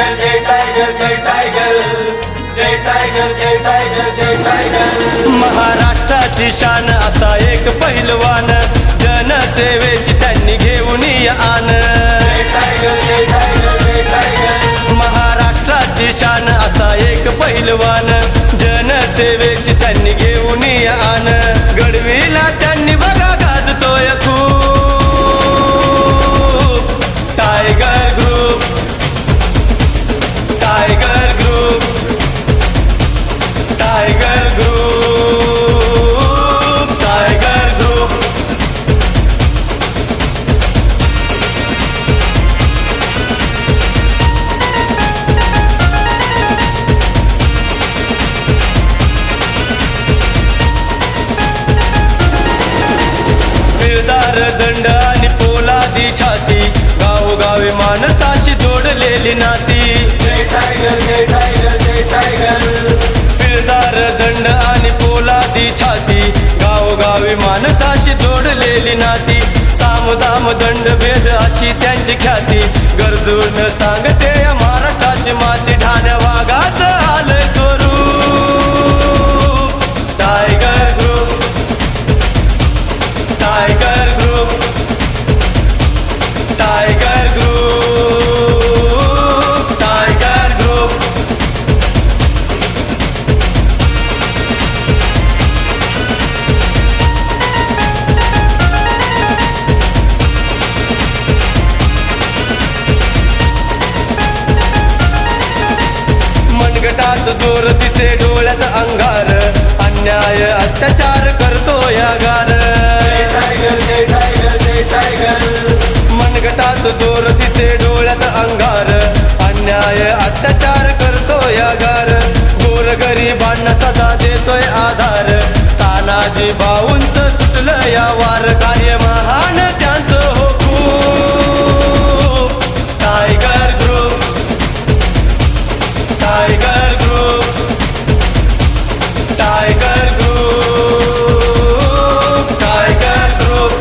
Tiger जय tiger जय tiger जय टायगर जय टायगर जय टायगर. महाराष्ट्राची शान असा एक पहिलवान, जनसेवेची त्यांनी घेऊन आन. जय टायगर जय टायगर जय टायगर. महाराष्ट्राची शान असा एक पहिलवान, जनसेवेची त्यांनी घेऊन आन. गडवीला त्यांनी बघा गाजतोय खूप tiger group, tiger group, tiger group, tiger group. पिळदार दंड आणि पोलादी छाती, गावोगावी माणसाशी जोडलेली नाती. जय टायगर जय टायगर जय टायगर. पिळदार दंड आणि पोलादी छाती, गावोगावी माणसाशी जोडलेली नाती. सामदाम दंड भेद अशी त्यांची ख्याती, गरजून सांगते महाराष्ट्राची माती. ठाण्या वाघात आलंय Swaroop tiger group, tiger group, tiger group, tiger group. मनगटात जोर दिसे डोळ्यात अंगार, अन्याय अत्याचार करतो या गार. जय टायगर जय टायगर जय टायगर. मनगटात जोर दिसे डोळ्यात अंगार, अन्याय अत्याचार करतो या गार. गोरगरिबांना सदा देतोय आधार, तानाजी भाऊंच सुटलं या वार. कार्य महान त्यांचं हो खूप tiger group, tiger group, tiger group, tiger group,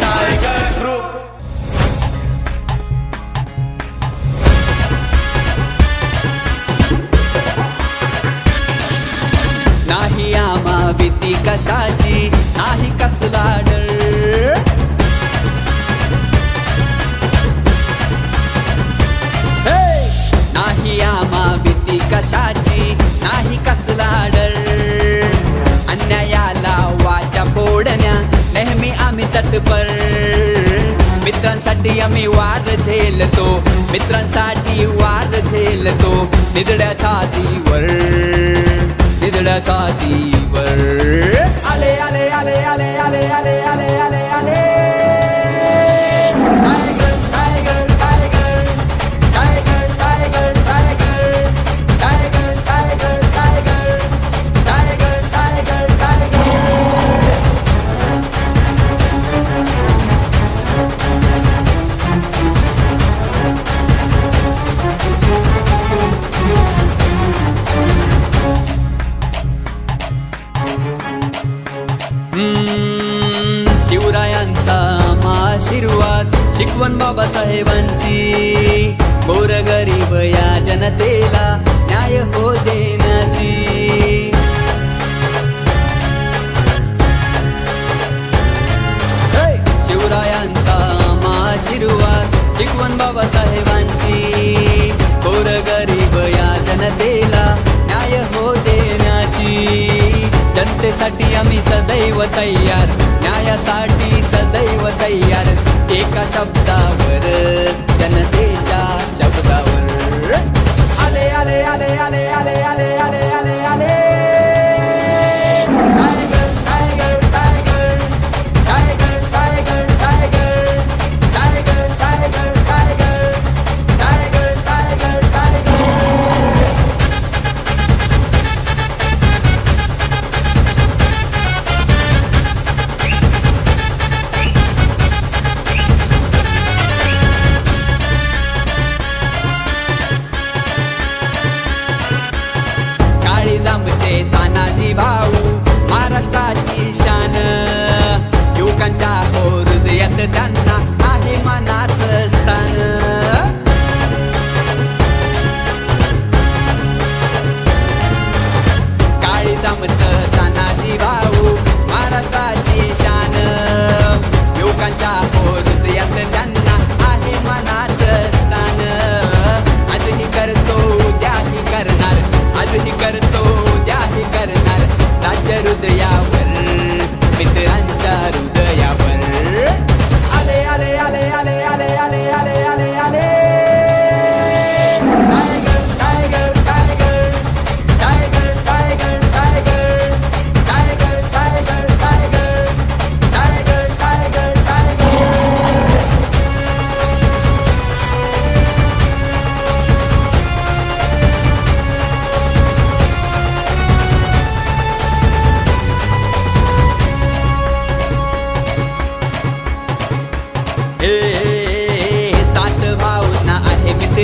tiger group. नाही आम्हा भीती कशाची, नाही कसला डर. हे! नाही आम्हा भीती कशाची, नाही कसला डर. अन्यायाला वाचा फोडण्या नेहमी आम्ही तत्पर. मित्रांसाठी आम्ही वार झेलतो, मित्रांसाठी वार झेलतो. निधड्या छातीवर, निधड्या छातीवर. आले आले आले आले आले आले आले आले आले. Tiger tiger tiger tiger tiger tiger tiger tiger tiger tiger tiger tiger. शिवरायांचा आशीर्वाद, शिकवण बाबासाहेबांची. गोरगरीब या जनतेला न्याय हो देण्याची. शिवरायांचा आशीर्वाद, शिकवण बाबासाहेबांची. गोरगरीब या जनतेला न्याय हो देण्याची. जनतेसाठी आम्ही सदैव तयार, न्यायासाठी सदैव तयार. एका शब्दावर, जनतेच्या शब्दावर. आले आले आले आले आले आले आले आले आले. Tiger tiger tiger tiger tiger tiger tiger tiger tiger tiger tiger tiger.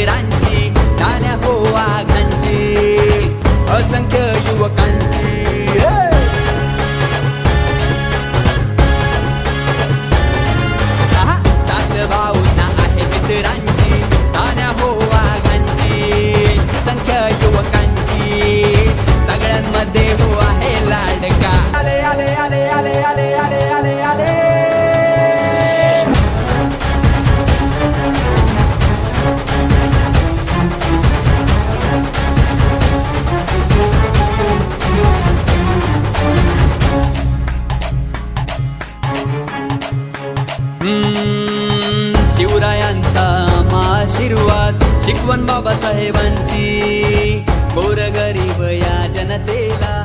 मित्रांची नाण्या हो वाघांची असंख्य युवकांची सात भाऊंना आहे मित्रांची नाण्या हो वाघांची संख्या युवकांची सगळ्यांमध्ये हो आहे लाडका आले आले आले आले आले आले आले आले शिवरायांचा आशीर्वाद शिकवण बाबासाहेबांची गोरगरीब या जनतेला